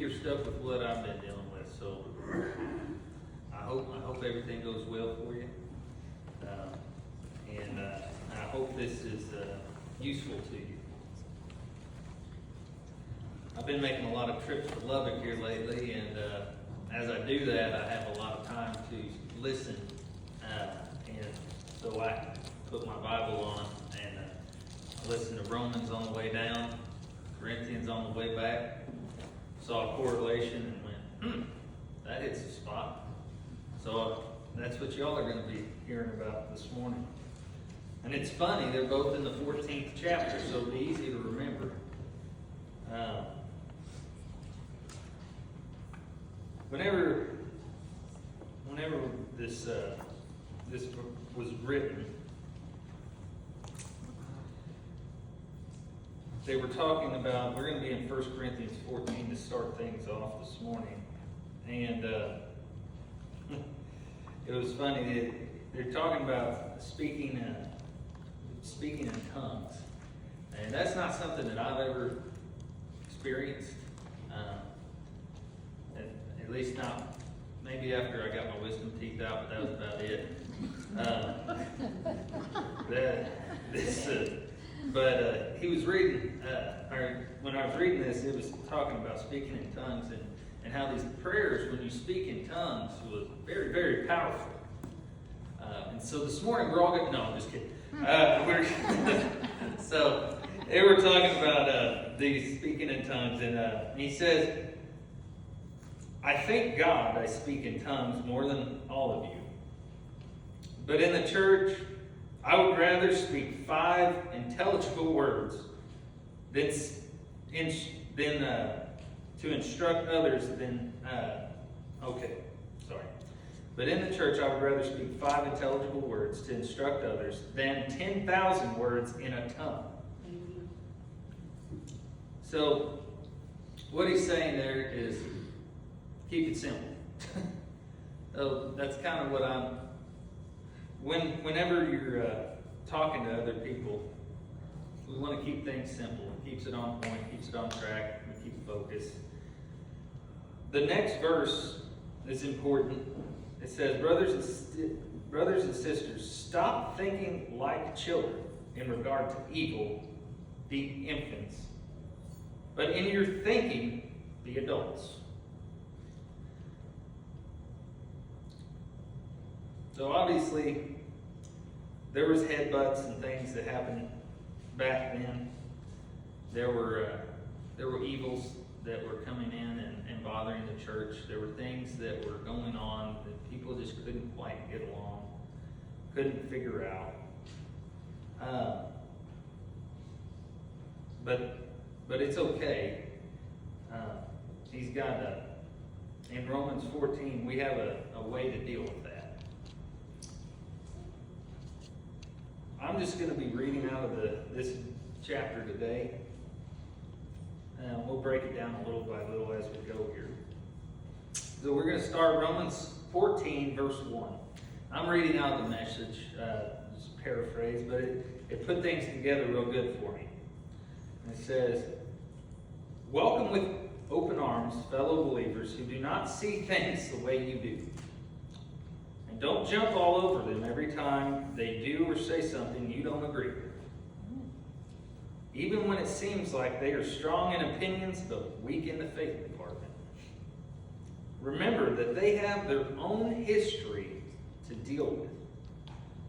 you're stuck with what I've been dealing with. So I hope everything goes well for you, and I hope this is useful to you. I've been making a lot of trips to Lubbock here lately, and as I do that, I have a lot of time to listen, and so I put my Bible on and I listened to Romans on the way down, Corinthians on the way back, saw a correlation and went, that hits the spot. So that's what y'all are going to be hearing about this morning. And it's funny, they're both in the 14th chapter, so it'll be easy to remember. Whenever this was written, they were talking about, we're going to be in 1 Corinthians 14 to start things off this morning. And it was funny, they're talking about speaking in tongues. And that's not something that I've ever experienced. At least not, maybe after I got my wisdom teeth out, but that was about it. But he was reading, or when I was reading this, it was talking about speaking in tongues and how these prayers, when you speak in tongues, was very, very powerful. And so this morning we're all going to, no, I'm just kidding. So they were talking about these speaking in tongues, and he says, I thank God I speak in tongues more than all of you. But in the church, I would rather speak 5 intelligible words than to instruct others than, But in the church, I would rather speak 5 intelligible words to instruct others than 10,000 words in a tongue. So, what he's saying there is, keep it simple. So that's kind of what whenever you're talking to other people, we want to keep things simple. It keeps it on point, keeps it on track, we keep focus. The next verse is important. It says, brothers and sisters, stop thinking like children in regard to evil, be infants. But in your thinking, be adults. So obviously, there was headbutts and things that happened back then. There were evils that were coming in and bothering the church. There were things that were going on that people just couldn't quite get along, couldn't figure out. But it's okay. He's got in Romans 14, we have a way to deal with that. I'm just going to be reading out of this chapter today. We'll break it down a little by little as we go here. So we're going to start Romans 14, verse 1. I'm reading out the Message, just paraphrase, but it put things together real good for me. And it says, welcome with open arms, fellow believers who do not see things the way you do. And don't jump all over them every time they do or say something you don't agree with. Even when it seems like they are strong in opinions but weak in the faith department. Remember that they have their own history to deal with.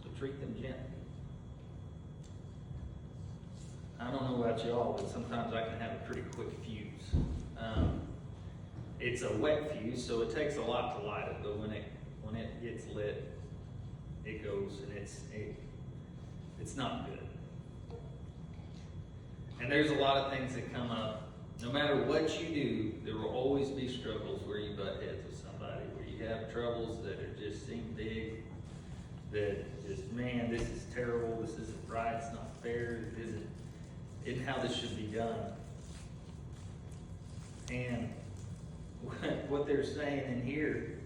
So treat them gently. I don't know about y'all, but sometimes I can have a pretty quick fuse. It's a wet fuse, so it takes a lot to light it, but when it gets lit, it goes, and it's not good. And there's a lot of things that come up. No matter what you do, there will always be struggles where you butt heads with somebody, where you have troubles that just seem big, that just, man, this is terrible, this isn't right, it's not fair, it isn't how this should be done. And what they're saying in here,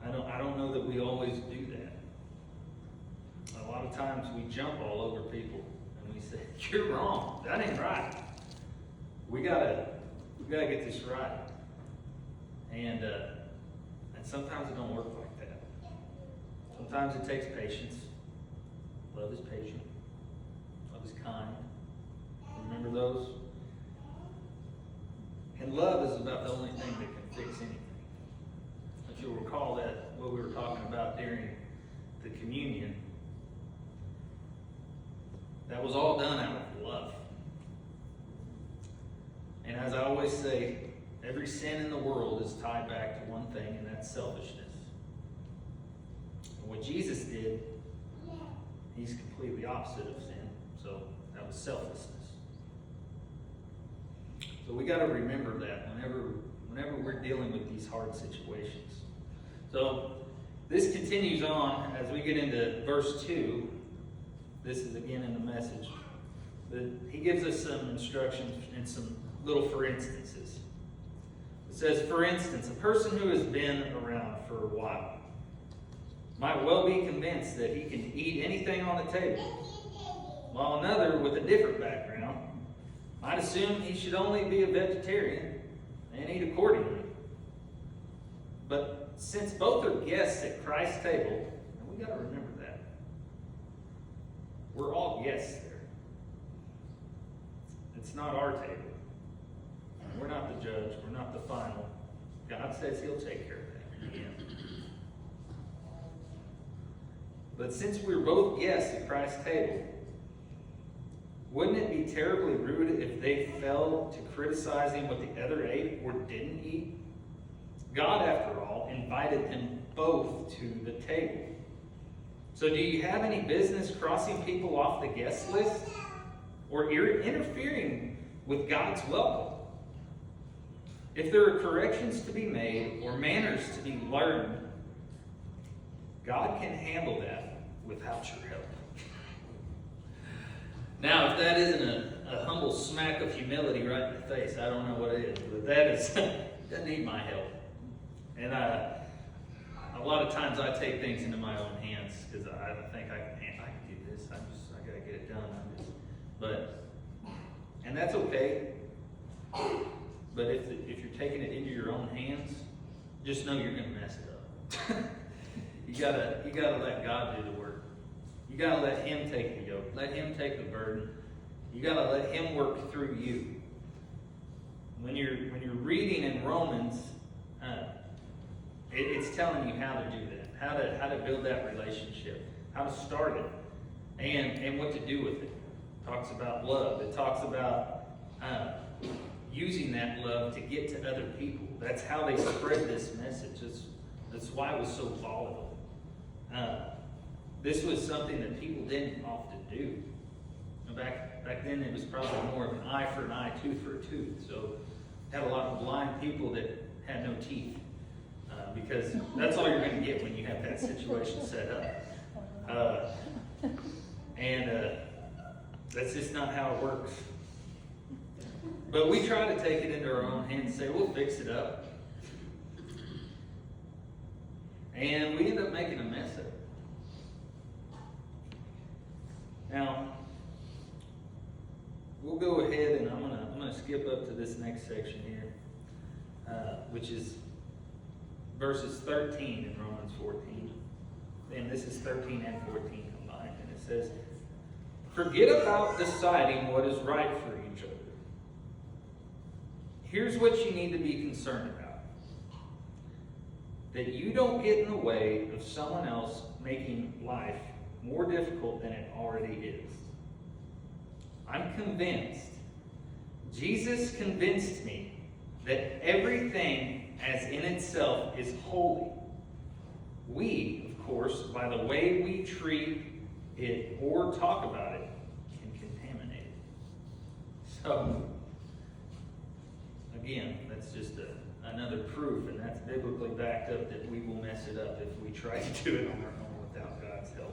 I don't know that we always do that. A lot of times we jump all over people and we say, you're wrong, that ain't right. we gotta get this right. And sometimes it don't work like that. Sometimes it takes patience. Love is patient. Love is kind. Remember those? And love is about the only thing that can fix anything. If you'll recall that what we were talking about during the communion, that was all done out of love. And as I always say, every sin in the world is tied back to one thing, and that's selfishness. And what Jesus did, he's completely opposite of sin. So that was selflessness. So we got to remember that whenever we're dealing with these hard situations. So this continues on as we get into verse 2. This is again in the message. But he gives us some instructions and some little for instances. It says, for instance, a person who has been around for a while might well be convinced that he can eat anything on the table, while another with a different background might assume he should only be a vegetarian and eat accordingly. But since both are guests at Christ's table, and we got to remember that, we're all guests there. It's not our table. We're not the judge. We're not the final. God says he'll take care of that in the end. But since we're both guests at Christ's table, wouldn't it be terribly rude if they fell to criticizing what the other ate or didn't eat? God, after all, invited them both to the table. So do you have any business crossing people off the guest list or interfering with God's welcome? If there are corrections to be made or manners to be learned, God can handle that without your help. Now, if that isn't a humble smack of humility right in the face, I don't know what it is. But that is, doesn't need my help. And a lot of times I take things into my own hands because I think I can do this. I got to get it done. And that's okay. But if you're taking it into your own hands, just know you're going to mess it up. You gotta let God do the work. You gotta let him take the yoke. Let him take the burden. You gotta let him work through you. When you're reading in Romans, it's telling you how to do that, how to build that relationship, how to start it, and what to do with it. It talks about love. It talks about using that love to get to other people. That's how they spread this message. That's why it was so volatile. This was something that people didn't often do. Back then, it was probably more of an eye for an eye, tooth for a tooth. So, had a lot of blind people that had no teeth, because that's all you're going to get when you have that situation set up. That's just not how it works. But we try to take it into our own hands and say, we'll fix it up. And we end up making a mess of it. Now, we'll go ahead and I'm gonna skip up to this next section here, which is verses 13 in Romans 14. And this is 13 and 14 combined. And it says, forget about deciding what is right for each other. Here's what you need to be concerned about. That you don't get in the way of someone else making life more difficult than it already is. I'm convinced, Jesus convinced me that everything as in itself is holy. We, of course, by the way we treat it or talk about it, can contaminate it. So, again, that's just another proof, and that's biblically backed up that we will mess it up if we try to do it on our own without God's help.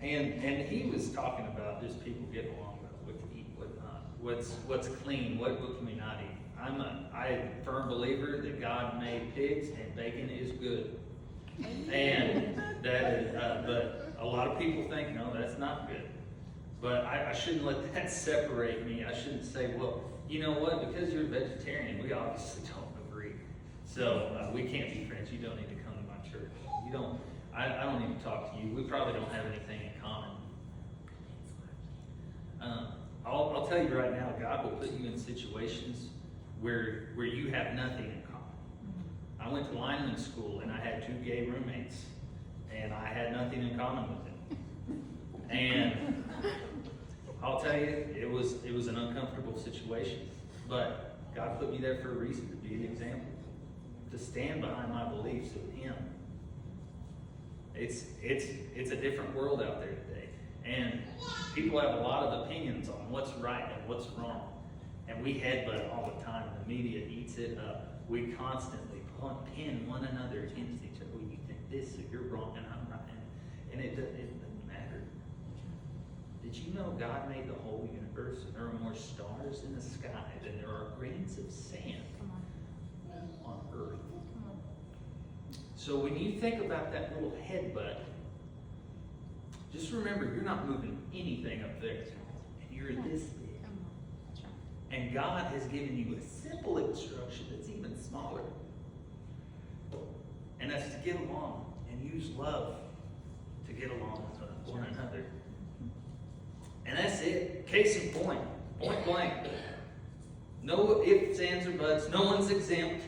And he was talking about just people getting along about what to eat, what not, what's clean, what can we not eat. I'm a firm believer that God made pigs and bacon is good, and that is. But a lot of people think no, that's not good. But I shouldn't let that separate me. I shouldn't say, well, you know what, because you're a vegetarian, we obviously don't agree. So we can't be friends. You don't need to come to my church. You don't. I don't need to talk to you. We probably don't have anything in common. I'll tell you right now, God will put you in situations where you have nothing in common. I went to lineman school and I had 2 gay roommates, and I had nothing in common with them. And I'll tell you, it was an uncomfortable situation, but God put me there for a reason, to be an example, to stand behind my beliefs of Him. It's a different world out there today, and people have a lot of opinions on what's right and what's wrong, and we headbutt all the time. The media eats it up. We constantly pin one another against each other. Well, you think this, so you're wrong, and I'm right, and it doesn't matter. Did you know God made the whole universe, and there are more stars in the sky than there are grains of sand on earth? So when you think about that little headbutt, just remember you're not moving anything up there, and you're this big. And God has given you a simple instruction that's even smaller, and that's to get along and use love to get along with one another. And that's it. Case in point. Point blank. No ifs, ands, or buts. No one's exempt.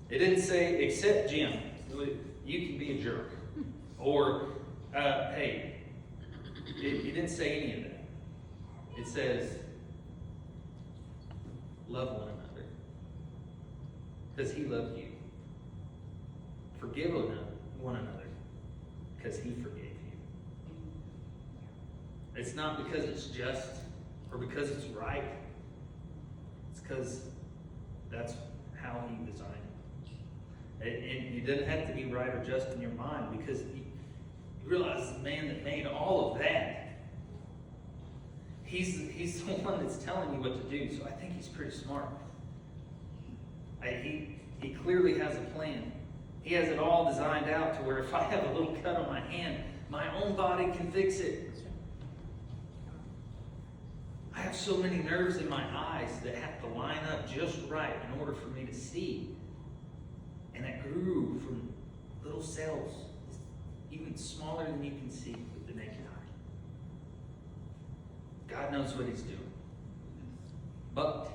It didn't say, except Jim, you can be a jerk. Or, hey, it didn't say any of that. It says, love one another. Because He loved you. Forgive one another. Because He forgave you. It's not because it's just or because it's right. It's because that's how He designed it. And you didn't have to be right or just in your mind, because you realize the man that made all of that, he's the one that's telling you what to do. So I think He's pretty smart. He clearly has a plan. He has it all designed out to where if I have a little cut on my hand, my own body can fix it. I have so many nerves in my eyes that have to line up just right in order for me to see. And that grew from little cells, even smaller than you can see with the naked eye. God knows what He's doing. But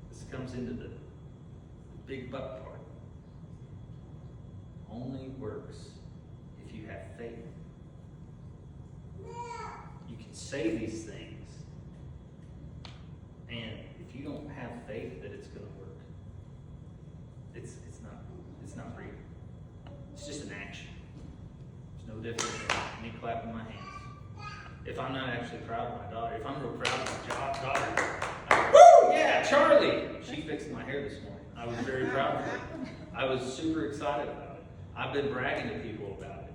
this comes into the big but part. Only works if you have faith. You can say these things, and if you don't have faith that it's going to work, it's not real. It's just an action. It's no different than me clapping my hands. If I'm not actually proud of my daughter, if I'm real proud of my daughter, woo, yeah, Charlie! She fixed my hair this morning. I was very proud of her. I was super excited about it. I've been bragging to people about it.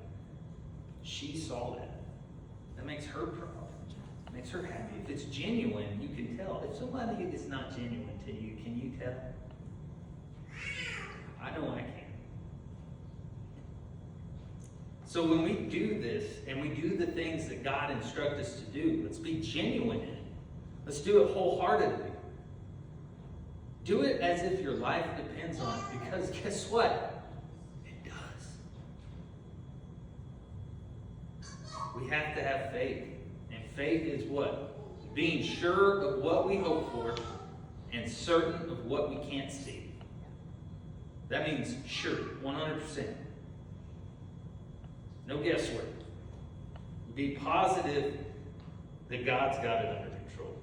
She saw that. That makes her proud. It makes her happy. If it's genuine, you can tell. If somebody is not genuine to you, can you tell? I know I can. So when we do this, and we do the things that God instructs us to do, let's be genuine in it. Let's do it wholeheartedly. Do it as if your life depends on it, because guess what? It does. We have to have faith. And faith is what? Being sure of what we hope for and certain of what we can't see. That means sure, 100%. No guesswork. Be positive that God's got it under control.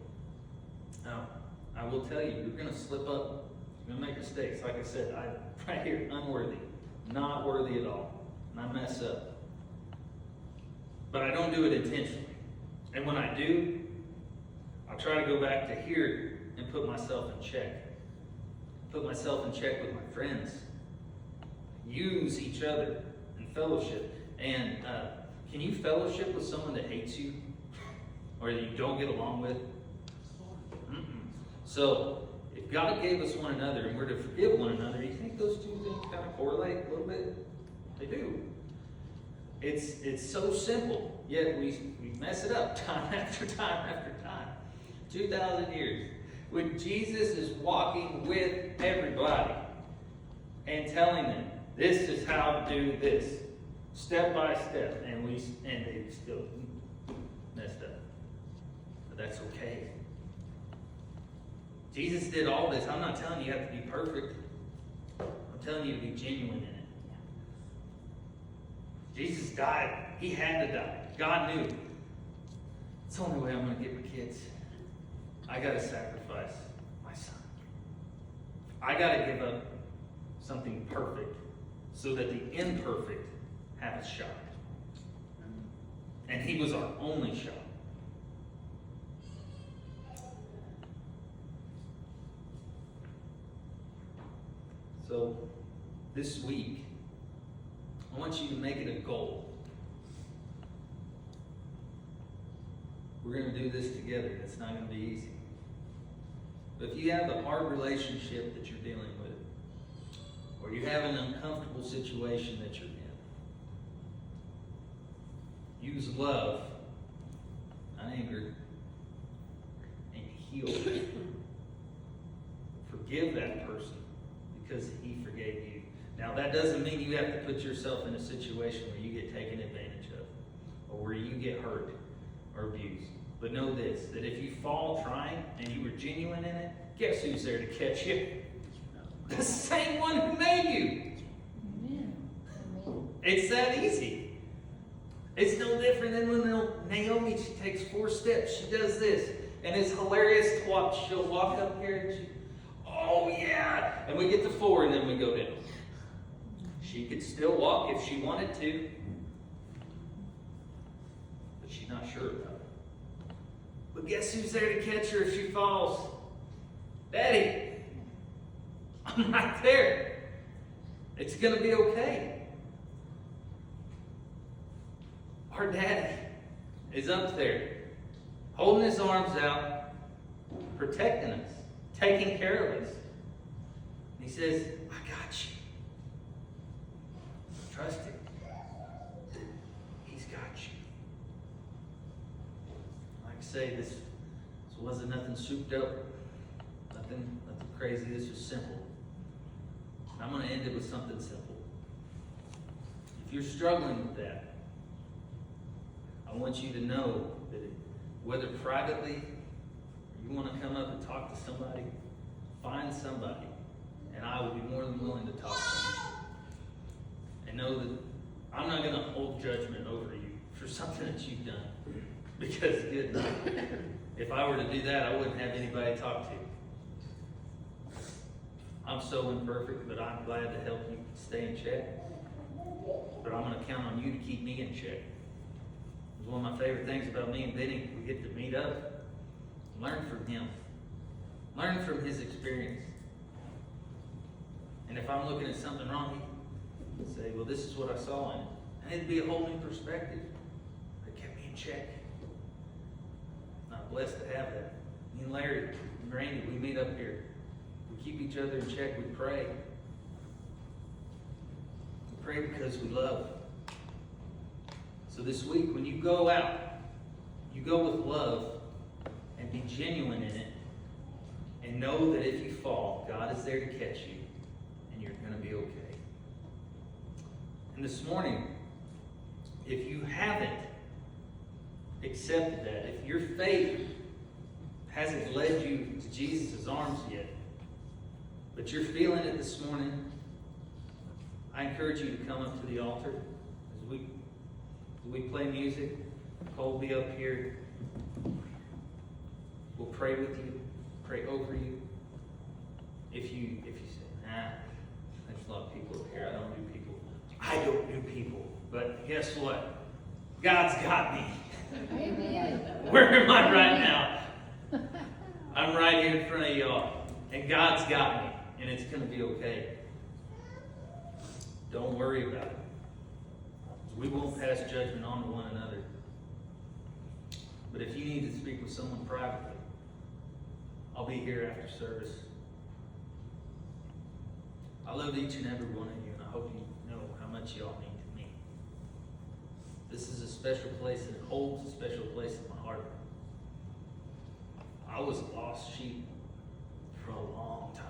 Now, I will tell you, you're going to slip up. You're going to make mistakes. Like I said, right here, unworthy. Not worthy at all. And I mess up. But I don't do it intentionally. And when I do, I'll try to go back to here and put myself in check. Put myself in check with my friends. Use each other in fellowship. And can you fellowship with someone that hates you? Or that you don't get along with? Mm-mm. So, if God gave us one another and we're to forgive one another, you think those two things kind of correlate a little bit? They do. It's so simple, yet we mess it up time after time after time. 2,000 years. When Jesus is walking with everybody and telling them, this is how to do this, step by step, and they still messed up. But that's okay. Jesus did all this. I'm not telling you have to be perfect. I'm telling you to be genuine in it. Jesus died. He had to die. God knew. It's the only way I'm going to get my kids. I got to sacrifice my son. I got to give up something perfect so that the imperfect have a shot. And he was our only shot. So, this week, I want you to make it a goal. We're going to do this together. It's not going to be easy. But if you have a hard relationship that you're dealing with, or you have an uncomfortable situation that you're in, use love, not anger, and heal. Forgive that person because he forgave you. Now, that doesn't mean you have to put yourself in a situation where you get taken advantage of, or where you get hurt or abused. But know this, that if you fall trying and you were genuine in it, guess who's there to catch you? The same one who made you. Amen. It's that easy. It's no different than when Naomi, she takes 4 steps. She does this. And it's hilarious to watch. She'll walk up here and oh yeah. And we get to 4 and then we go down. She could still walk if she wanted to. But she's not sure about it. But guess who's there to catch her if she falls? Daddy. I'm right there. It's going to be okay. Our daddy is up there, holding his arms out, protecting us, taking care of us. And he says, I got you. Trust him. He's got you. Like I say, this wasn't nothing souped up, nothing crazy. This was simple. And I'm going to end it with something simple. If you're struggling with that, I want you to know that whether privately or you want to come up and talk to somebody, find somebody, and I will be more than willing to talk to you. And know that I'm not going to hold judgment over you for something that you've done. Because good night. If I were to do that, I wouldn't have anybody to talk to. I'm so imperfect, but I'm glad to help you stay in check. But I'm going to count on you to keep me in check. It's one of my favorite things about me and Benny. We get to meet up, learn from him, learn from his experience. And if I'm looking at something wrong, he'd say, well, this is what I saw in it. And it'd be a whole new perspective that kept me in check. I'm blessed to have that. Me and Larry and Randy, we meet up here. We keep each other in check. We pray. We pray because we love. So this week, when you go out, you go with love and be genuine in it. And know that if you fall, God is there to catch you. And you're going to be okay. And this morning, if you haven't accepted that, if your faith hasn't led you to Jesus' arms yet, but you're feeling it this morning, I encourage you to come up to the altar as we play music. Cole will be up here. We'll pray with you, pray over you. If you say, there's a lot of people up here. I don't do people. I don't do people. But guess what? God's got me. Amen. Where am I right now? I'm right here in front of y'all. And God's got me. And it's going to be okay. Don't worry about it. We won't pass judgment on to one another. But if you need to speak with someone privately, I'll be here after service. I love each and every one of you, and I hope you know how much y'all mean to me. This is a special place, and it holds a special place in my heart. I was a lost sheep for a long time,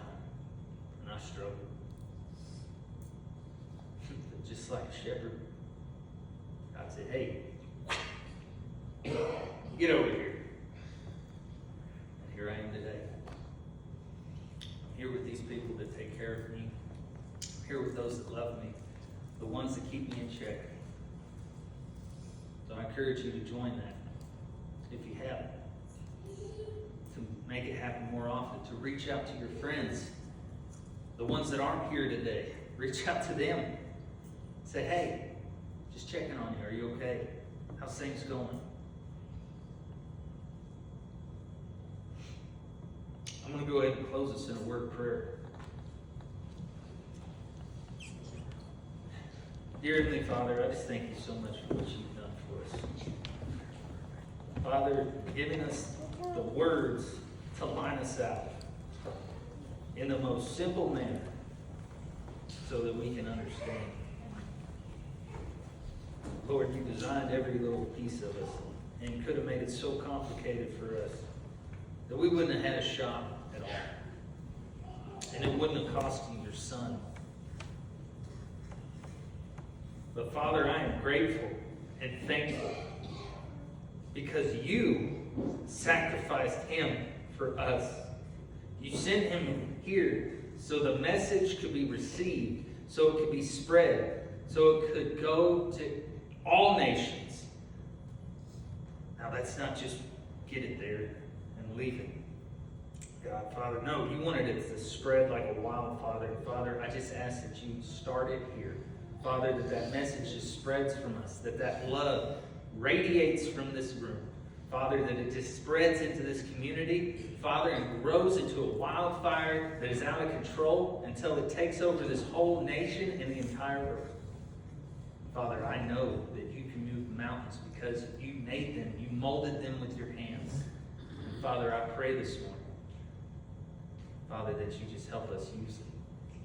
and I struggled. Just like a shepherd, God said, hey, get over here. And here I am today. I'm here with these people that take care of me. I'm here with those that love me, the ones that keep me in check. So I encourage you to join that, if you haven't, to make it happen more often, to reach out to your friends, the ones that aren't here today. Reach out to them. Say, hey, just checking on you. Are you okay? How's things going? I'm going to go ahead and close this in a word of prayer. Dear Heavenly Father, I just thank you so much for what you've done for us. Father, giving us the words to line us out in the most simple manner so that we can understand. Lord, you designed every little piece of us and could have made it so complicated for us that we wouldn't have had a shot at all. And it wouldn't have cost you your son. But Father, I am grateful and thankful because you sacrificed him for us. You sent him here so the message could be received, so it could be spread, so it could go to all nations. Now that's not just get it there and leave it. God, Father, no, you wanted it to spread like a wildfire. Father, I just ask that you start it here. Father, that message just spreads from us, that love radiates from this room. Father, that it just spreads into this community, Father, and grows into a wildfire that is out of control until it takes over this whole nation and the entire world. Father, I know that you can move mountains because you made them, you molded them with your hands. And Father, I pray this morning, Father, that you just help us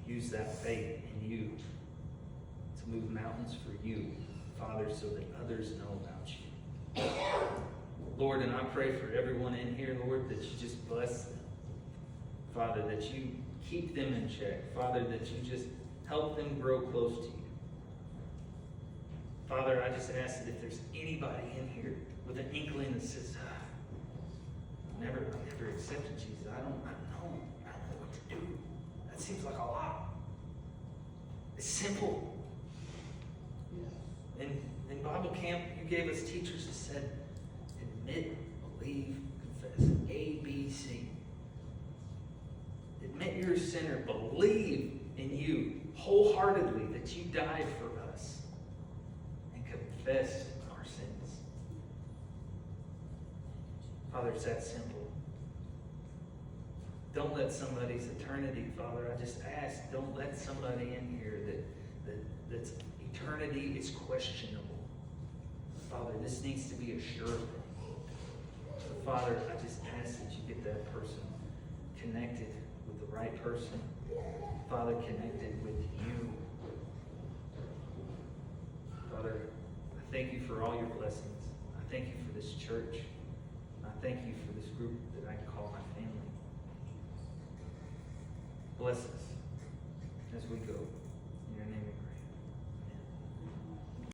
use that faith in you to move mountains for you, Father, so that others know about you. Lord, and I pray for everyone in here, Lord, that you just bless them. Father, that you keep them in check. Father, that you just help them grow close to you. Father, I just ask that if there's anybody in here with an inkling that says, I've never accepted Jesus, I don't know what to do. That seems like a lot. It's simple. In Bible camp, you gave us teachers that said, admit, believe, confess. A, B, C. Admit you're a sinner. Believe in you wholeheartedly that you died for us. And confess our sins. Father, it's that simple. Don't let somebody's eternity, Father, I just ask, don't let somebody in here that's eternity is questionable. Father, this needs to be a sure thing. So Father, I just ask that you get that person connected with the right person. Father, connected with you. Father, I thank you for all your blessings. I thank you for this church. I thank you for this group that I can call my family. Bless us as we go.